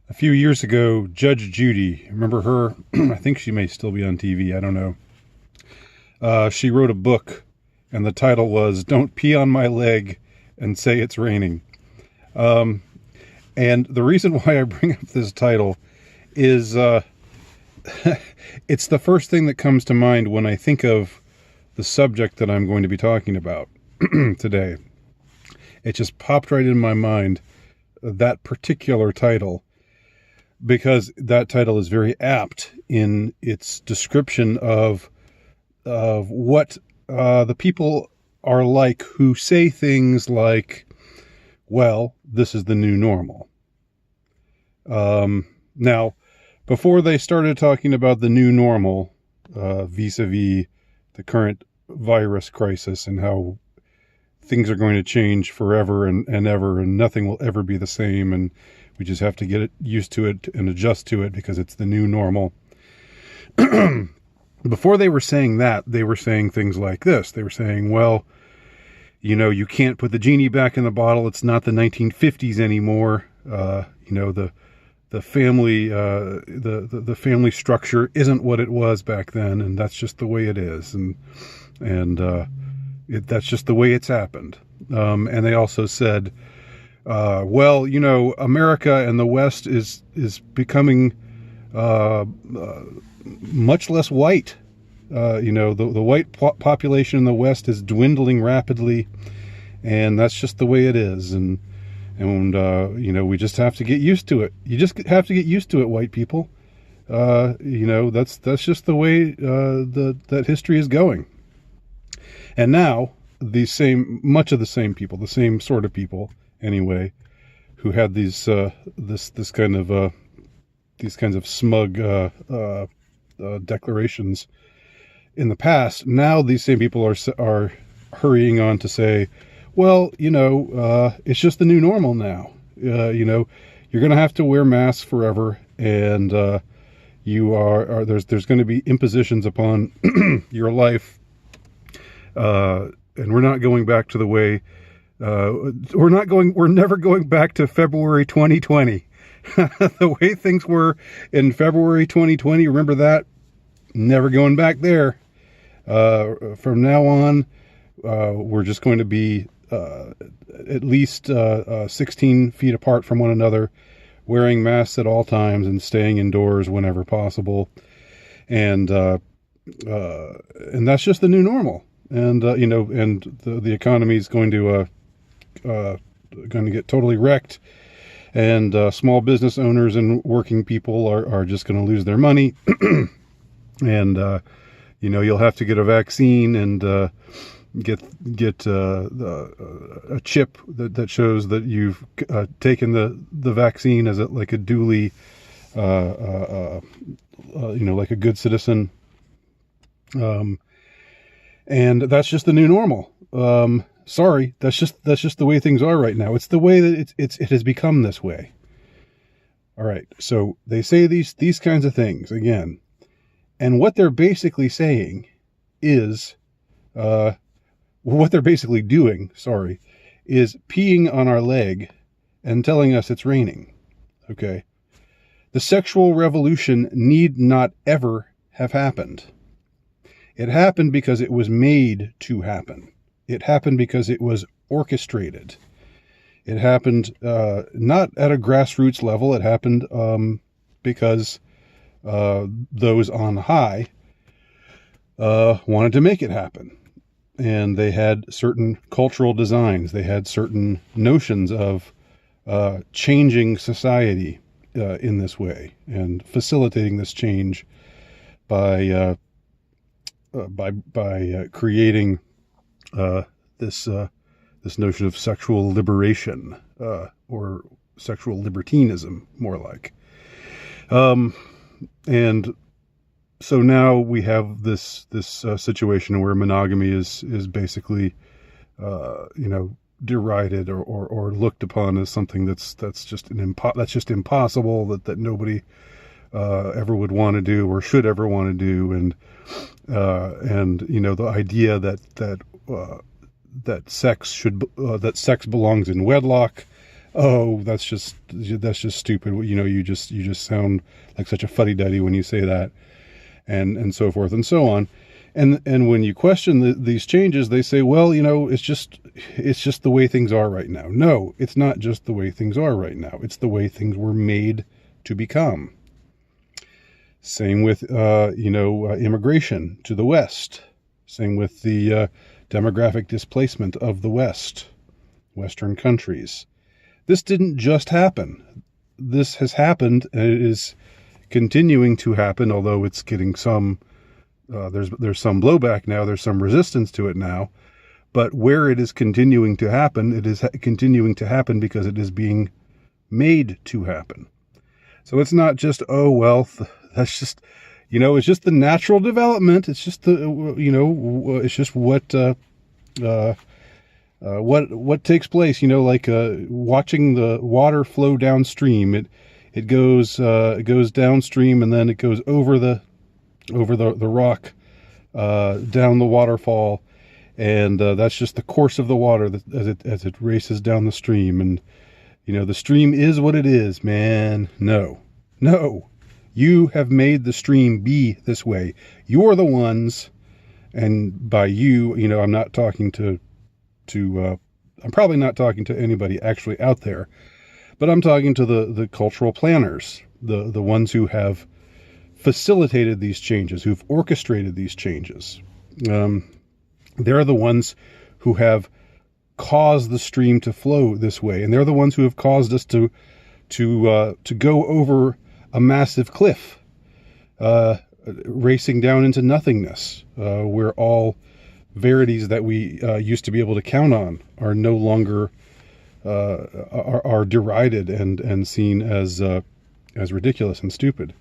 A few years ago, Judge Judy, remember her? I think she may still be on TV. I don't know. She wrote a book, and the title was "Don't Pee on My Leg and Say It's Raining." And the reason why I bring up this title is it's the first thing that comes to mind when I think of the subject that I'm going to be talking about today. It just popped right in my mind, that particular title, because that title is very apt in its description of what the people are like who say things like, well, this is the new normal. Now, before they started talking about the new normal, vis-a-vis the current virus crisis and how things are going to change forever and ever, and nothing will ever be the same, and we just have to get used to it and adjust to it because it's the new normal. Before they were saying that, they were saying things like this. They were saying, well, you can't put the genie back in the bottle. It's not the 1950s anymore. The family, the family structure isn't what it was back then, and that's just the way it is, that's just the way it's happened. And they also said, well, America and the West is becoming much less white. The white population in the West is dwindling rapidly, and that's just the way it is. And we just have to get used to it. You just have to get used to it, white people. That's just the way that history is going. And now much of the same people, the same sort of people, anyway, who had these kinds of smug declarations in the past. Now these same people are hurrying on to say, well, it's just the new normal now. You're going to have to wear masks forever, and there's going to be impositions upon your life. And we're not going back to the way, we're never going back to February 2020. The way things were in February 2020, remember that? Never going back there. From now on, we're just going to be at least 16 feet apart from one another, wearing masks at all times and staying indoors whenever possible. And that's just the new normal. And the economy is going to get totally wrecked, and small business owners and working people are just going to lose their money. And you'll have to get a vaccine and get a chip that shows that you've taken the vaccine as like a duly like a good citizen. And that's just the new normal. Sorry, that's just the way things are right now. It's the way that it has become this way. All right, so they say these kinds of things again, and what they're basically saying is, what they're basically doing, is peeing on our leg and telling us it's raining. Okay, the sexual revolution need not ever have happened. It happened because it was made to happen. It happened because it was orchestrated. It happened not at a grassroots level. It happened because those on high wanted to make it happen. And they had certain cultural designs. They had certain notions of changing society in this way and facilitating this change by creating this notion of sexual liberation, or sexual libertinism, more like. And so now we have this situation where monogamy is basically derided or looked upon as something that's just impossible, that nobody ever would want to do or should ever want to do. And the idea that sex belongs in wedlock, Oh, that's just stupid. You just sound like such a fuddy-duddy when you say that, and so forth and so on. And when you question these changes, they say, well, it's just the way things are right now. No, it's not just the way things are right now. It's the way things were made to become. Same with immigration to the West. Same with the demographic displacement of the Western countries. This didn't just happen. This has happened, and it is continuing to happen, although it's getting some, there's some blowback now, there's some resistance to it now. But where it is continuing to happen, it is continuing to happen because it is being made to happen. So it's not just, oh, well, that's just, it's just the natural development. It's just it's just what takes place, like watching the water flow downstream. It goes downstream, and then it goes over the rock down the waterfall, and that's just the course of the water as it races down the stream. And the stream is what it is, man. No, you have made the stream be this way. You're the ones, and by you, I'm not talking to I'm probably not talking to anybody actually out there, but I'm talking to the cultural planners, the ones who have facilitated these changes, who've orchestrated these changes. They're the ones who have caused the stream to flow this way, and they're the ones who have caused us to go over a massive cliff, racing down into nothingness, where all verities that we used to be able to count on are no longer are derided and seen as ridiculous and stupid.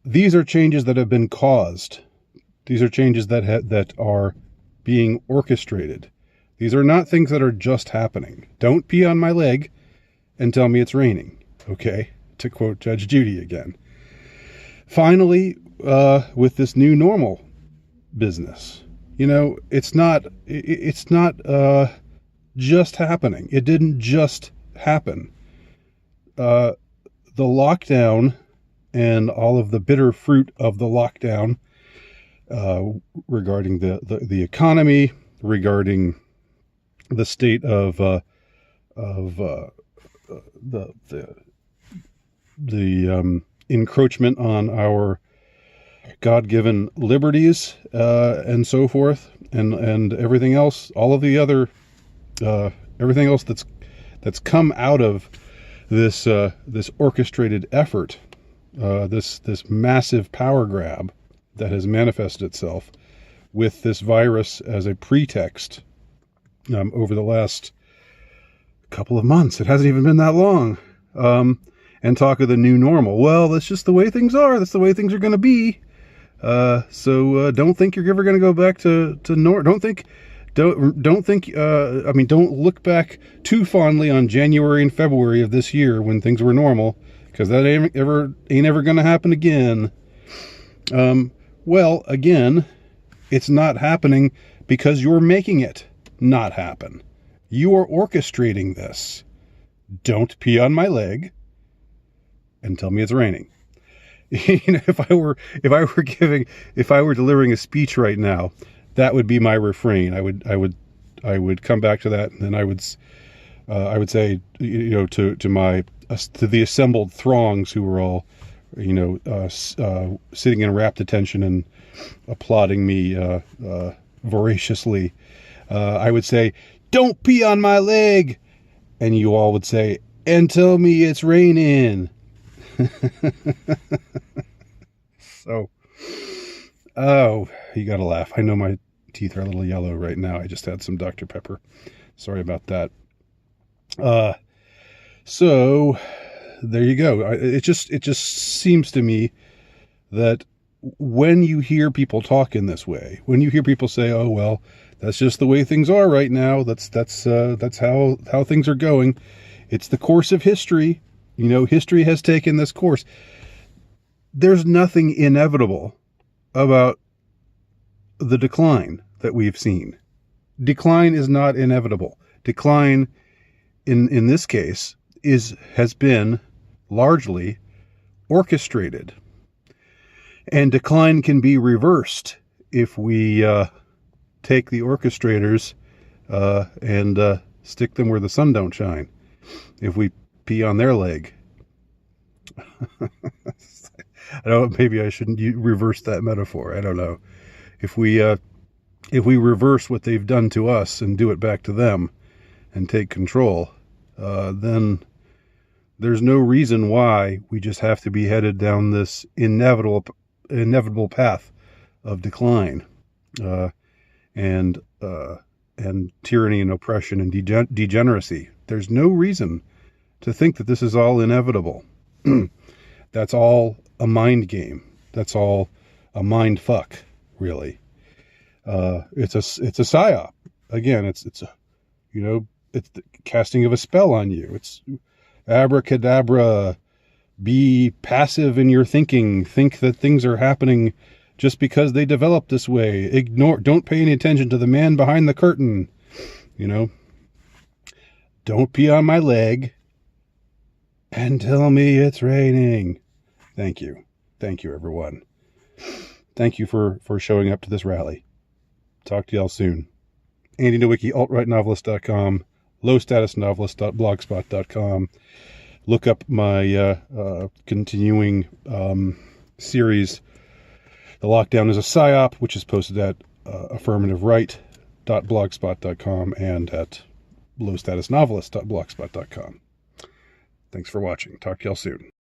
These are changes that have been caused. These are changes that are being orchestrated. These are not things that are just happening. Don't pee on my leg and tell me it's raining, okay? To quote Judge Judy again. Finally, with this new normal business, it's not just happening. It didn't just happen. The lockdown and all of the bitter fruit of the lockdown, regarding the economy, regarding the state of the encroachment on our God-given liberties, and so forth, and everything else, all of the other everything else that's come out of this orchestrated effort, this massive power grab that has manifested itself with this virus as a pretext over the last couple of months. It hasn't even been that long. And talk of the new normal. Well, that's just the way things are. That's the way things are going to be. So don't think you're ever going to go back to normal. Don't look back too fondly on January and February of this year when things were normal, because that ain't ever going to happen again. Well, again, it's not happening because you're making it not happen. You are orchestrating this. Don't pee on my leg and tell me it's raining. If I were delivering a speech right now, that would be my refrain. I would come back to that, and then I would say, to the assembled throngs who were all, sitting in rapt attention and applauding me voraciously, I would say, "Don't pee on my leg," and you all would say, "And tell me it's raining." So, you gotta laugh. I know my teeth are a little yellow right now. I just had some Dr. Pepper. Sorry about that. So there you go. It just seems to me that when you hear people talk in this way, when you hear people say, "Oh, well, that's just the way things are right now. That's how things are going. It's the course of history. History has taken this course." There's nothing inevitable about the decline that we've seen. Decline is not inevitable. Decline in this case has been largely orchestrated. And decline can be reversed if we take the orchestrators and stick them where the sun don't shine. If we pee on their leg. I don't. Maybe I shouldn't reverse that metaphor. I don't know. If we reverse what they've done to us and do it back to them, and take control, then there's no reason why we just have to be headed down this inevitable path of decline, and tyranny and oppression and degeneracy. There's no reason to think that this is all inevitable. That's all a mind game. That's all a mind fuck, really. It's a psyop. Again, it's the casting of a spell on you. It's abracadabra. Be passive in your thinking. Think that things are happening just because they developed this way. Don't pay any attention to the man behind the curtain. Don't pee on my leg and tell me it's raining. Thank you. Thank you, everyone. Thank you for showing up to this rally. Talk to y'all soon. Andy Nowicki, altrightnovelist.com, lowstatusnovelist.blogspot.com. Look up my continuing series, The Lockdown is a PSYOP, which is posted at affirmativeright.blogspot.com and at lowstatusnovelist.blogspot.com. Thanks for watching. Talk to y'all soon.